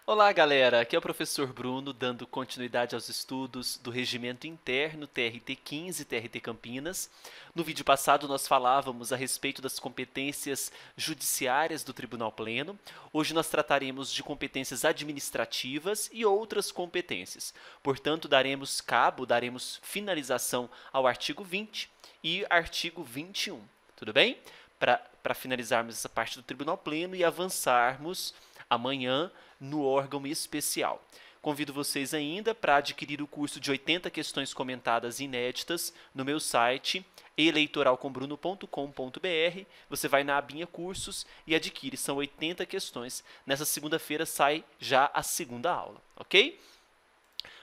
Olá, galera! Aqui é o professor Bruno, dando continuidade aos estudos do Regimento Interno TRT-15 e TRT Campinas. No vídeo passado, nós falávamos a respeito das competências judiciárias do Tribunal Pleno. Hoje nós trataremos de competências administrativas e outras competências. Portanto, daremos finalização ao artigo 20 e artigo 21. Tudo bem? Para finalizarmos essa parte do Tribunal Pleno e avançarmos amanhã no órgão especial. Convido vocês ainda para adquirir o curso de 80 questões comentadas inéditas no meu site eleitoralcombruno.com.br. Você vai na abinha cursos e adquire, são 80 questões. Nessa segunda-feira sai já a segunda aula, ok?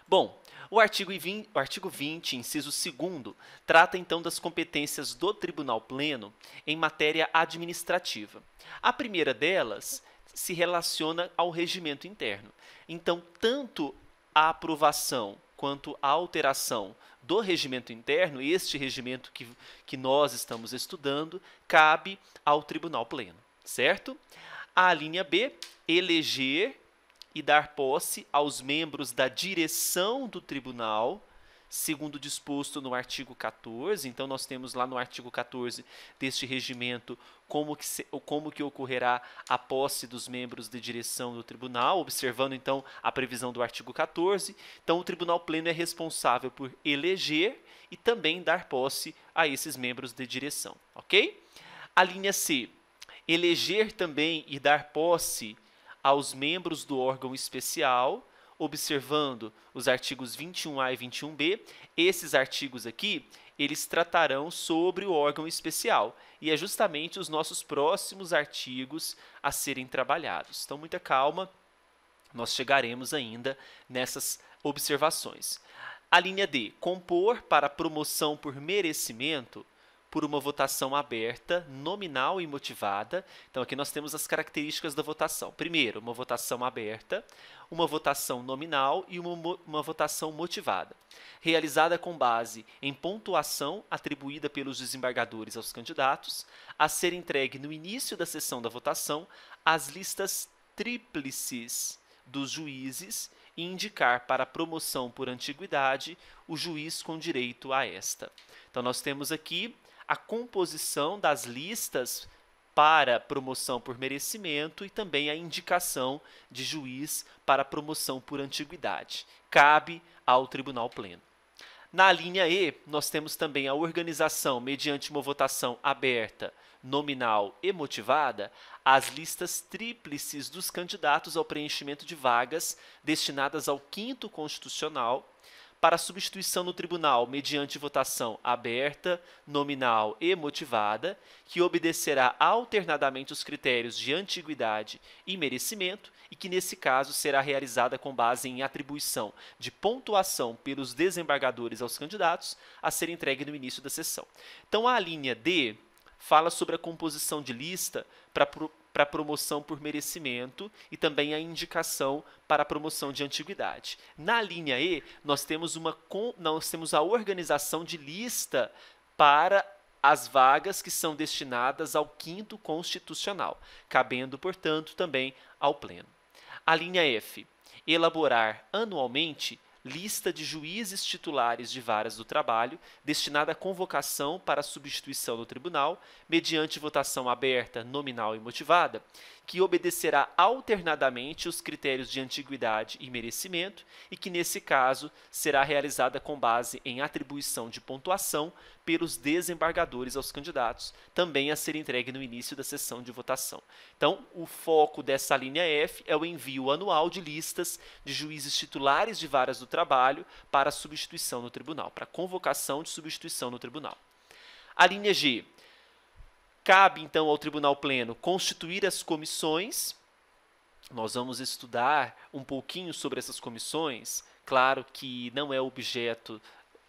Bom, o artigo 20, inciso 2º, trata então das competências do Tribunal Pleno em matéria administrativa. A primeira delas se relaciona ao regimento interno. Então, tanto a aprovação quanto a alteração do regimento interno, este regimento que nós estamos estudando, cabe ao Tribunal Pleno, certo? A linha B, eleger e dar posse aos membros da direção do tribunal, segundo disposto no artigo 14. Então, nós temos lá no artigo 14 deste regimento como que ocorrerá a posse dos membros de direção do tribunal, observando, então, a previsão do artigo 14. Então, o Tribunal Pleno é responsável por eleger e também dar posse a esses membros de direção, ok? A linha C, eleger também e dar posse aos membros do órgão especial, observando os artigos 21A e 21B. Esses artigos aqui, eles tratarão sobre o órgão especial, e é justamente os nossos próximos artigos a serem trabalhados. Então, muita calma, nós chegaremos ainda nessas observações. A linha D, compor para promoção por merecimento por uma votação aberta, nominal e motivada. Então, aqui nós temos as características da votação. Primeiro, uma votação aberta, uma votação nominal e uma votação motivada, realizada com base em pontuação atribuída pelos desembargadores aos candidatos, a ser entregue no início da sessão da votação as listas tríplices dos juízes e indicar para promoção por antiguidade o juiz com direito a esta. Então, nós temos aqui a composição das listas para promoção por merecimento e também a indicação de juiz para promoção por antiguidade. Cabe ao Tribunal Pleno. Na linha E, nós temos também a organização, mediante uma votação aberta, nominal e motivada, as listas tríplices dos candidatos ao preenchimento de vagas destinadas ao 5º Constitucional, para substituição no tribunal mediante votação aberta, nominal e motivada, que obedecerá alternadamente os critérios de antiguidade e merecimento e que, nesse caso, será realizada com base em atribuição de pontuação pelos desembargadores aos candidatos a ser entregue no início da sessão. Então, a linha D fala sobre a composição de lista para promoção por merecimento e também a indicação para a promoção de antiguidade. Na linha E, nós temos a organização de lista para as vagas que são destinadas ao 5º Constitucional, cabendo, portanto, também ao Pleno. A linha F, elaborar anualmente lista de juízes titulares de varas do trabalho destinada à convocação para substituição no tribunal, mediante votação aberta, nominal e motivada, que obedecerá alternadamente os critérios de antiguidade e merecimento e que, nesse caso, será realizada com base em atribuição de pontuação pelos desembargadores aos candidatos, também a ser entregue no início da sessão de votação. Então, o foco dessa linha F é o envio anual de listas de juízes titulares de varas do trabalho para substituição no tribunal, para convocação de substituição no tribunal. A linha G, cabe então ao Tribunal Pleno constituir as comissões. Nós vamos estudar um pouquinho sobre essas comissões, claro que não é objeto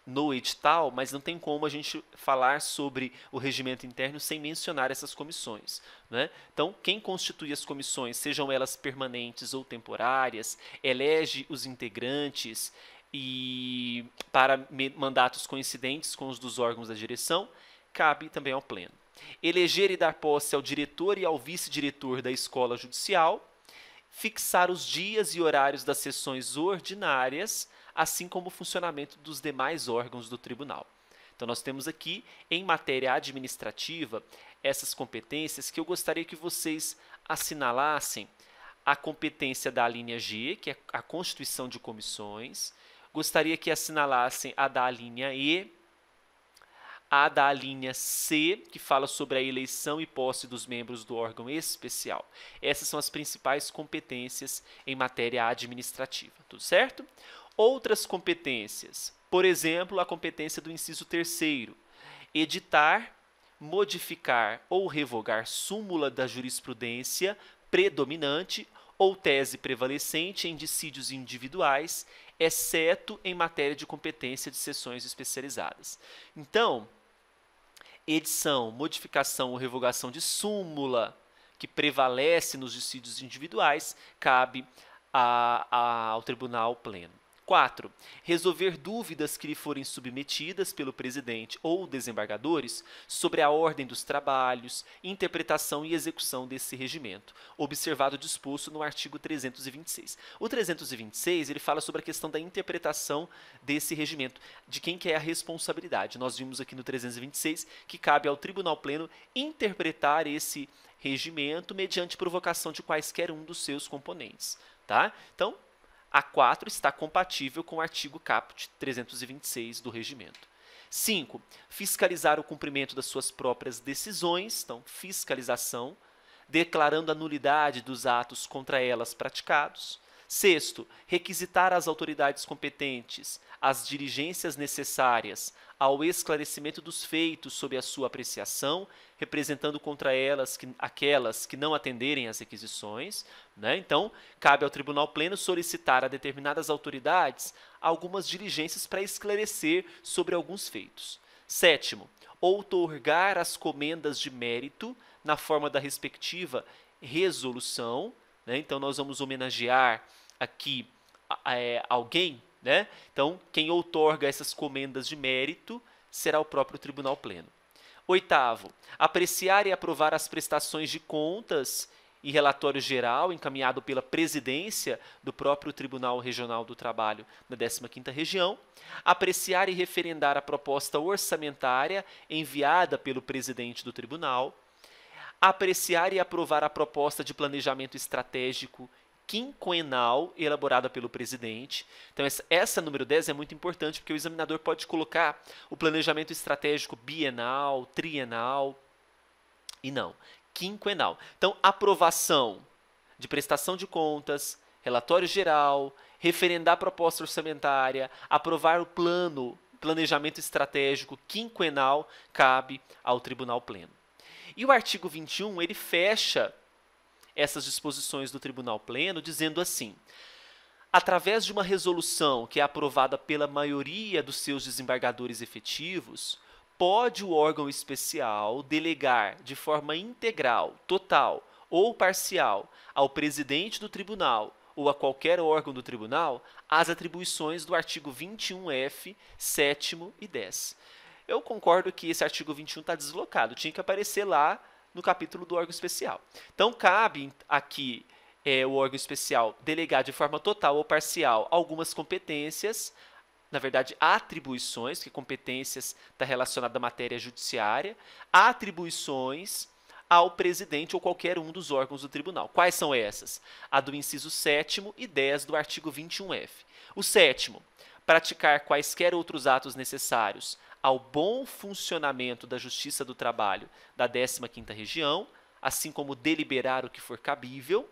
no edital, mas não tem como a gente falar sobre o regimento interno sem mencionar essas comissões, né? Então, quem constitui as comissões, sejam elas permanentes ou temporárias, elege os integrantes e para mandatos coincidentes com os dos órgãos da direção, cabe também ao Pleno. Eleger e dar posse ao diretor e ao vice-diretor da escola judicial fixar os dias e horários das sessões ordinárias, assim como o funcionamento dos demais órgãos do tribunal. Então, nós temos aqui, em matéria administrativa, essas competências que eu gostaria que vocês assinalassem. A competência da linha G, que é a constituição de comissões. Gostaria que assinalassem a da linha E, a da linha C, que fala sobre a eleição e posse dos membros do órgão especial. Essas são as principais competências em matéria administrativa, tudo certo? Outras competências, por exemplo, a competência do inciso 3º, editar, modificar ou revogar súmula da jurisprudência predominante ou tese prevalecente em dissídios individuais, exceto em matéria de competência de sessões especializadas. Então, edição, modificação ou revogação de súmula que prevalece nos dissídios individuais cabe ao Tribunal Pleno. 4. Resolver dúvidas que lhe forem submetidas pelo presidente ou desembargadores sobre a ordem dos trabalhos, interpretação e execução desse regimento, observado o disposto no artigo 326. O 326 ele fala sobre a questão da interpretação desse regimento, de quem que é a responsabilidade. Nós vimos aqui no 326 que cabe ao Tribunal Pleno interpretar esse regimento mediante provocação de quaisquer um dos seus componentes. Tá? Então, a 4 está compatível com o artigo caput 326 do regimento. 5. Fiscalizar o cumprimento das suas próprias decisões, então, fiscalização, declarando a nulidade dos atos contra elas praticados. 6. Requisitar às autoridades competentes as diligências necessárias ao esclarecimento dos feitos sob a sua apreciação, representando contra elas aquelas que não atenderem às requisições. Né? Então, cabe ao Tribunal Pleno solicitar a determinadas autoridades algumas diligências para esclarecer sobre alguns feitos. 7. Outorgar as comendas de mérito na forma da respectiva resolução. Né? Então, nós vamos homenagear aqui alguém. Né? Então, quem outorga essas comendas de mérito será o próprio Tribunal Pleno. 8. Apreciar e aprovar as prestações de contas e relatório geral encaminhado pela presidência do próprio Tribunal Regional do Trabalho da 15ª Região. Apreciar e referendar a proposta orçamentária enviada pelo presidente do tribunal. Apreciar e aprovar a proposta de planejamento estratégico quinquenal elaborada pelo presidente. Então, essa número 10 é muito importante, porque o examinador pode colocar o planejamento estratégico bienal, trienal, e não, quinquenal. Então, aprovação de prestação de contas, relatório geral, referendar a proposta orçamentária, aprovar o planejamento estratégico quinquenal, cabe ao Tribunal Pleno. E o artigo 21, ele fecha essas disposições do Tribunal Pleno, dizendo assim: através de uma resolução que é aprovada pela maioria dos seus desembargadores efetivos, pode o órgão especial delegar de forma integral, total ou parcial ao presidente do tribunal ou a qualquer órgão do tribunal as atribuições do artigo 21F, 7º e 10. Eu concordo que esse artigo 21 está deslocado, tinha que aparecer lá no capítulo do órgão especial. Então, cabe aqui o órgão especial delegar de forma total ou parcial algumas competências, na verdade, atribuições, que competências está relacionada à matéria judiciária, atribuições ao presidente ou qualquer um dos órgãos do tribunal. Quais são essas? A do inciso 7º e 10 do artigo 21F. O 7º, praticar quaisquer outros atos necessários ao bom funcionamento da Justiça do Trabalho da 15ª Região, assim como deliberar o que for cabível,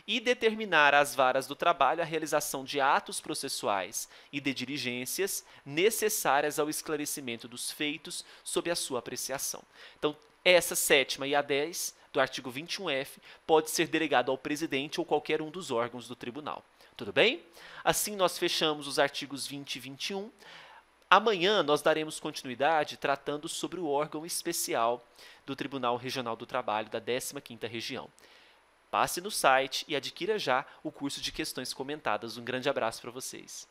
e determinar às varas do trabalho a realização de atos processuais e de diligências necessárias ao esclarecimento dos feitos sob a sua apreciação. Então, essa 7ª e a 10 do artigo 21F pode ser delegado ao presidente ou qualquer um dos órgãos do tribunal. Tudo bem? Assim, nós fechamos os artigos 20 e 21. Amanhã nós daremos continuidade tratando sobre o órgão especial do Tribunal Regional do Trabalho da 15ª Região. Passe no site e adquira já o curso de questões comentadas. Um grande abraço para vocês.